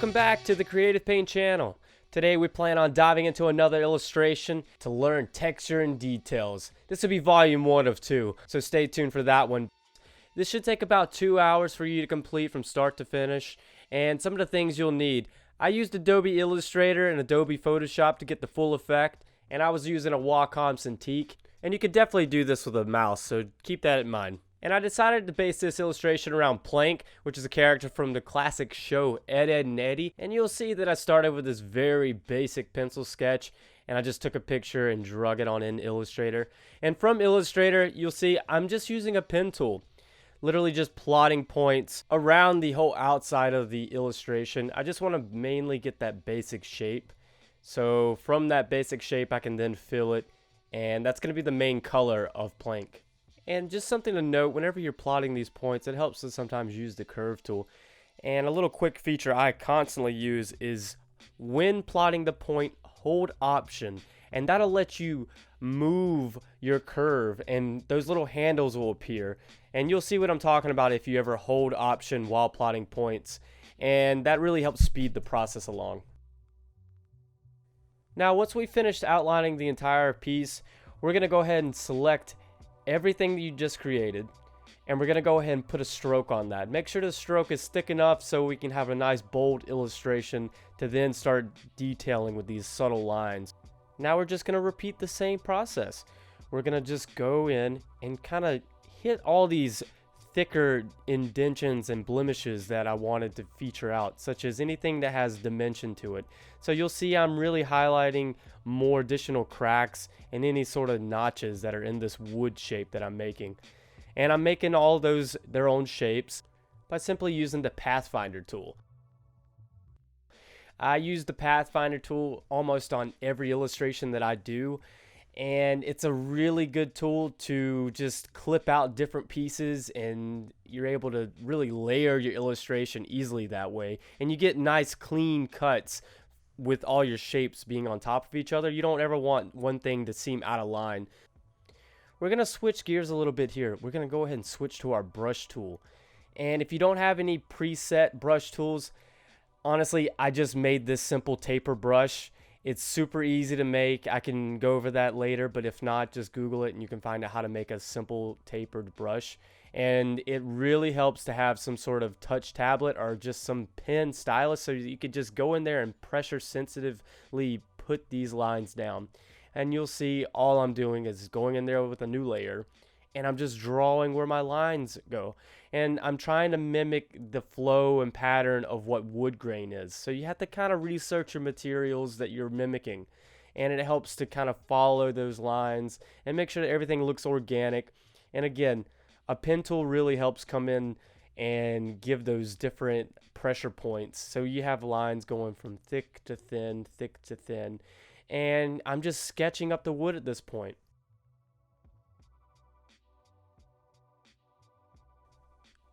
Welcome back to the Creative Paint channel. Today we plan on diving into another illustration to learn texture and details. This will be volume 1 of 2, so stay tuned for that one. This should take about 2 hours for you to complete from start to finish, and some of the things you'll need. I used Adobe Illustrator and Adobe Photoshop to get the full effect, and I was using a Wacom Cintiq, and you could definitely do this with a mouse, so keep that in mind. And I decided to base this illustration around Plank, which is a character from the classic show Ed, Edd and Eddy. And you'll see that I started with this very basic pencil sketch, and I just took a picture and drug it on in Illustrator. And from Illustrator, you'll see I'm just using a pen tool, literally just plotting points around the whole outside of the illustration. I just want to mainly get that basic shape. So from that basic shape, I can then fill it, and that's going to be the main color of Plank. And just something to note, whenever you're plotting these points, it helps to sometimes use the curve tool. And a little quick feature I constantly use is when plotting the point, hold Option, and that'll let you move your curve, and those little handles will appear. And you'll see what I'm talking about if you ever hold Option while plotting points, and that really helps speed the process along. Now, once we finished outlining the entire piece, we're going to go ahead and select everything that you just created, and we're going to go ahead and put a stroke on that. Make sure the stroke is thick enough so we can have a nice bold illustration to then start detailing with these subtle lines. Now we're just going to repeat the same process. We're going to just go in and kind of hit all these thicker indentions and blemishes that I wanted to feature out, such as anything that has dimension to it. So you'll see I'm really highlighting more additional cracks and any sort of notches that are in this wood shape that I'm making. And I'm making all those their own shapes by simply using the Pathfinder tool. I use the Pathfinder tool almost on every illustration that I do, and it's a really good tool to just clip out different pieces, and you're able to really layer your illustration easily that way, and you get nice clean cuts with all your shapes being on top of each other. You don't ever want one thing to seem out of line. We're going to switch gears a little bit here. We're going to go ahead and switch to our brush tool. And if you don't have any preset brush tools, honestly, I just made this simple taper brush. It's super easy to make. I can go over that later, but if not, just Google it and you can find out how to make a simple tapered brush. And it really helps to have some sort of touch tablet or just some pen stylus so you could just go in there and pressure sensitively put these lines down. And you'll see all I'm doing is going in there with a new layer, and I'm just drawing where my lines go. And I'm trying to mimic the flow and pattern of what wood grain is. So you have to kind of research your materials that you're mimicking. And it helps to kind of follow those lines and make sure that everything looks organic. And again, a pen tool really helps come in and give those different pressure points. So you have lines going from thick to thin, thick to thin. And I'm just sketching up the wood at this point.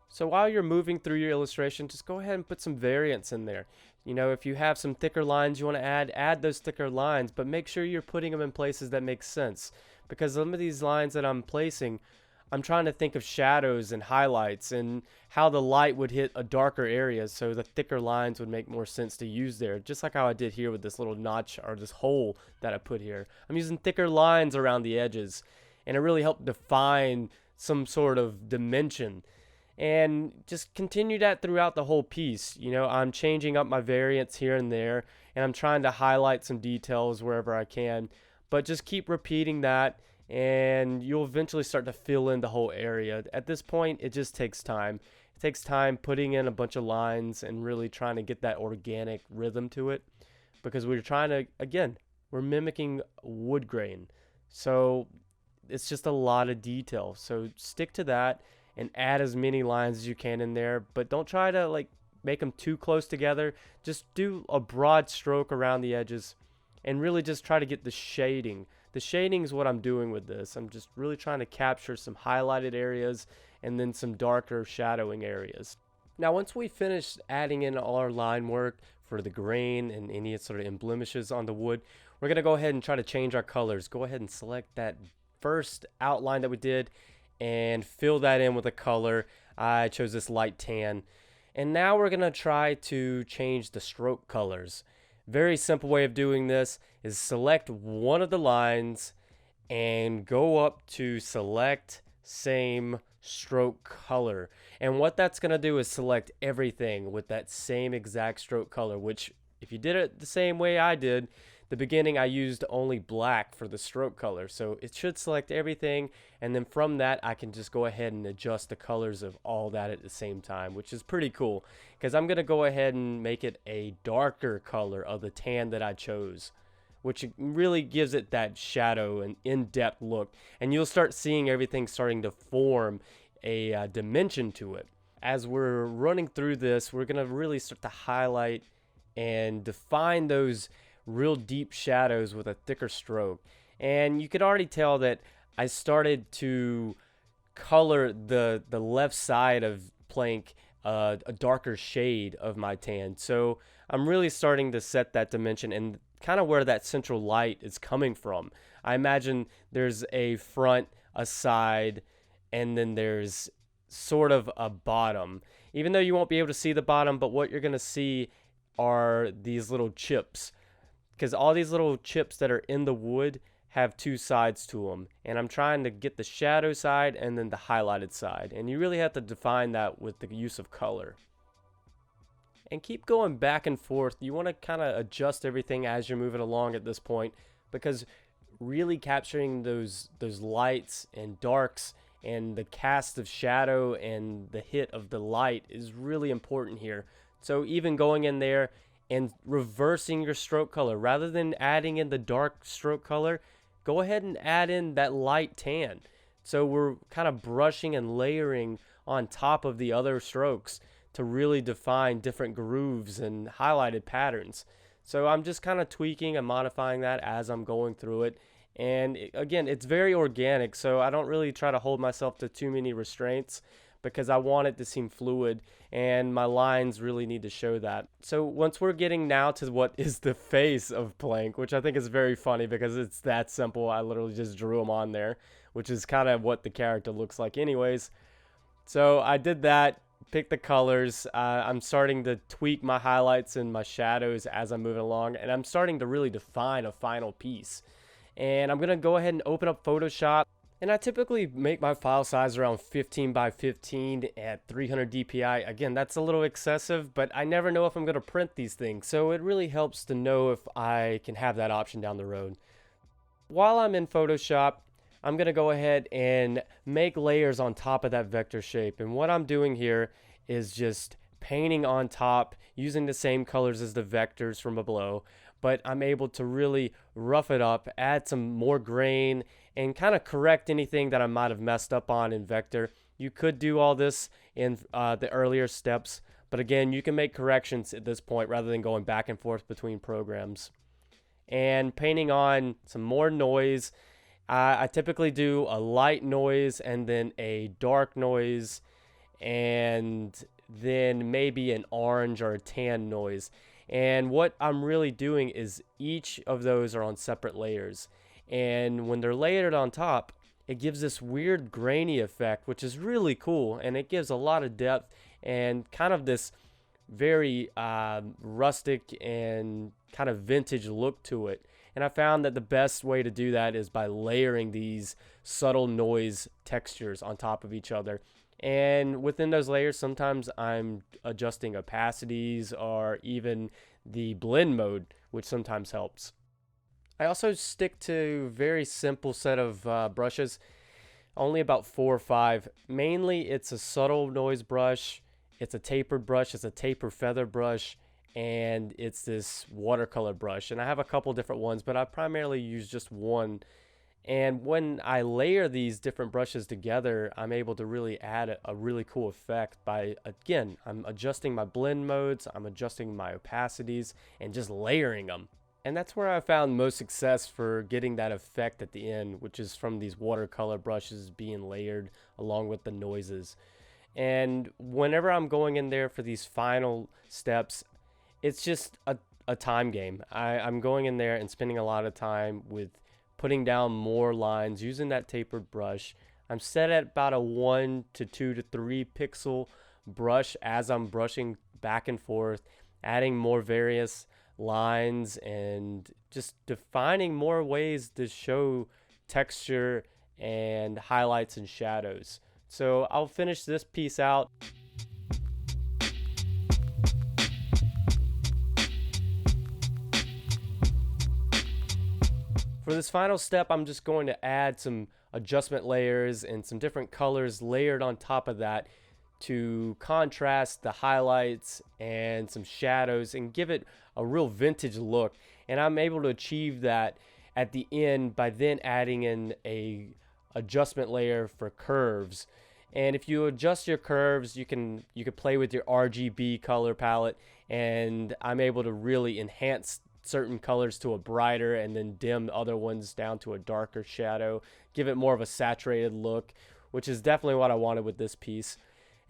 So while you're moving through your illustration, just go ahead and put some variants in there. You know, if you have some thicker lines you want to add those thicker lines, but make sure you're putting them in places that make sense. Because some of these lines that I'm placing, I'm trying to think of shadows and highlights and how the light would hit a darker area, so the thicker lines would make more sense to use there. Just like how I did here with this little notch or this hole that I put here. I'm using thicker lines around the edges, and it really helped define some sort of dimension. And just continue that throughout the whole piece. You know, I'm changing up my variants here and there, and I'm trying to highlight some details wherever I can. But just keep repeating that, and you'll eventually start to fill in the whole area. At this point, it just takes time. It takes time putting in a bunch of lines and really trying to get that organic rhythm to it. Because we're trying to, again, we're mimicking wood grain. So it's just a lot of detail. So stick to that and add as many lines as you can in there, but don't try to like make them too close together. Just do a broad stroke around the edges and really just try to get the shading. The shading is what I'm doing with this. I'm just really trying to capture some highlighted areas and then some darker shadowing areas. Now once we finish adding in all our line work for the grain and any sort of blemishes on the wood, we're gonna go ahead and try to change our colors. Go ahead and select that first outline that we did and fill that in with a color. I chose this light tan, And now we're going to try to change the stroke colors. Very simple way of doing this is select one of the lines and go up to select same stroke color. And what that's going to do is select everything with that same exact stroke color, which if you did it the same way I did, the beginning I used only black for the stroke color. So it should select everything, and then from that I can just go ahead and adjust the colors of all that at the same time, which is pretty cool because I'm going to go ahead and make it a darker color of the tan that I chose, which really gives it that shadow and in-depth look, and you'll start seeing everything starting to form a dimension to it. As we're running through this, we're going to really start to highlight and define those real deep shadows with a thicker stroke. And you could already tell that I started to color the left side of Plank a darker shade of my tan. So I'm really starting to set that dimension and kind of where that central light is coming from. I imagine there's a front, a side, and then there's sort of a bottom. Even though you won't be able to see the bottom, but what you're going to see are these little chips, because all these little chips that are in the wood have two sides to them, and I'm trying to get the shadow side and then the highlighted side, and you really have to define that with the use of color. And keep going back and forth. You want to kind of adjust everything as you're moving along at this point, because really capturing those lights and darks and the cast of shadow and the hit of the light is really important here. So even going in there and reversing your stroke color, rather than adding in the dark stroke color, go ahead and add in that light tan. So we're kind of brushing and layering on top of the other strokes to really define different grooves and highlighted patterns. So I'm just kind of tweaking and modifying that as I'm going through it. And again, it's very organic, so I don't really try to hold myself to too many restraints because I want it to seem fluid, and my lines really need to show that. So once we're getting now to what is the face of Plank, which I think is very funny because it's that simple. I literally just drew him on there, which is kind of what the character looks like anyways. So I did that, picked the colors. I'm starting to tweak my highlights and my shadows as I'm moving along, and I'm starting to really define a final piece. And I'm going to go ahead and open up Photoshop. And I typically make my file size around 15 by 15 at 300 dpi. Again, that's a little excessive, but I never know if I'm going to print these things. So it really helps to know if I can have that option down the road. While I'm in Photoshop, I'm going to go ahead and make layers on top of that vector shape. And what I'm doing here is just painting on top using the same colors as the vectors from below, but I'm able to really rough it up, add some more grain, and kind of correct anything that I might have messed up on in vector. You could do all this in the earlier steps, but again, you can make corrections at this point rather than going back and forth between programs. And painting on some more noise. I typically do a light noise and then a dark noise and then maybe an orange or a tan noise. And what I'm really doing is each of those are on separate layers. And when they're layered on top, it gives this weird grainy effect, which is really cool. And it gives a lot of depth and kind of this very rustic and kind of vintage look to it. And I found that the best way to do that is by layering these subtle noise textures on top of each other. And within those layers, sometimes I'm adjusting opacities or even the blend mode, which sometimes helps. I also stick to very simple set of brushes, only about 4 or 5. Mainly it's a subtle noise brush, it's a tapered brush, it's a taper feather brush, and it's this watercolor brush. And I have a couple different ones, but I primarily use just one. And when I layer these different brushes together, I'm able to really add a really cool effect by, again, I'm adjusting my blend modes, I'm adjusting my opacities, and just layering them. And that's where I found most success for getting that effect at the end, which is from these watercolor brushes being layered along with the noises. And whenever I'm going in there for these final steps, it's just a time game. I'm going in there and spending a lot of time with putting down more lines using that tapered brush. I'm set at about a 1 to 2 to 3 pixel brush as I'm brushing back and forth, adding more various lines and just defining more ways to show texture and highlights and shadows. So I'll finish this piece out. For this final step, I'm just going to add some adjustment layers and some different colors layered on top of that to contrast the highlights and some shadows and give it a real vintage look. And I'm able to achieve that at the end by then adding in a adjustment layer for curves. And if you adjust your curves, you can play with your RGB color palette, and I'm able to really enhance certain colors to a brighter and then dim other ones down to a darker shadow, give it more of a saturated look, which is definitely what I wanted with this piece.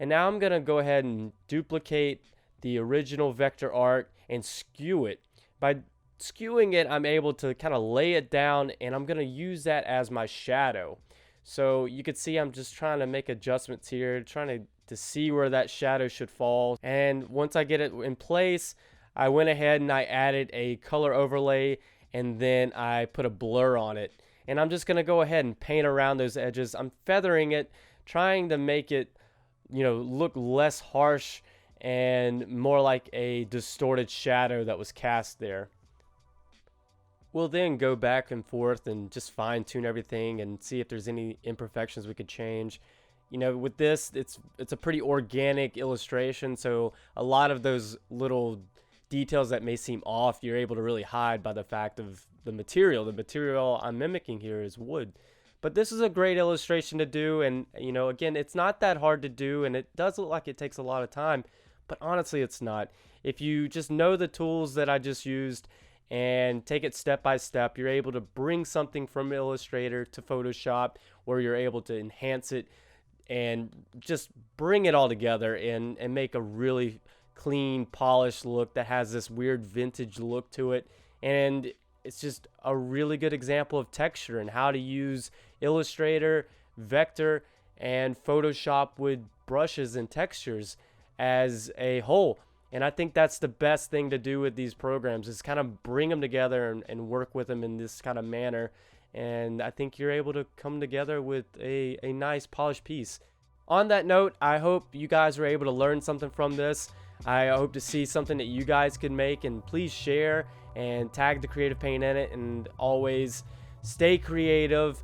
And now I'm gonna go ahead and duplicate the original vector art and skew it. By skewing it, I'm able to kind of lay it down, and I'm gonna use that as my shadow. So you can see I'm just trying to make adjustments here, trying to see where that shadow should fall. And once I get it in place, I went ahead and I added a color overlay, and then I put a blur on it. And I'm just going to go ahead and paint around those edges. I'm feathering it, trying to make it, look less harsh and more like a distorted shadow that was cast there. We'll then go back and forth and just fine tune everything and see if there's any imperfections we could change. With this, it's a pretty organic illustration, so a lot of those little details that may seem off, you're able to really hide by the fact of the material. The material I'm mimicking here is wood. But this is a great illustration to do, and again, it's not that hard to do, and it does look like it takes a lot of time, but honestly it's not. If you just know the tools that I just used and take it step by step, you're able to bring something from Illustrator to Photoshop where you're able to enhance it and just bring it all together and make a really clean, polished look that has this weird vintage look to it. And it's just a really good example of texture and how to use Illustrator, Vector, and Photoshop with brushes and textures as a whole. And I think that's the best thing to do with these programs, is kind of bring them together and work with them in this kind of manner. And I think you're able to come together with a nice polished piece. On that note, I hope you guys were able to learn something from this. I hope to see something that you guys can make, and please share and tag the Creative Paint in it. And always stay creative,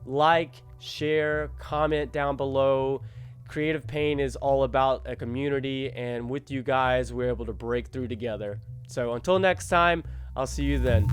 like, share, comment down below. Creative Paint is all about a community, and with you guys we're able to break through together. So until next time, I'll see you then.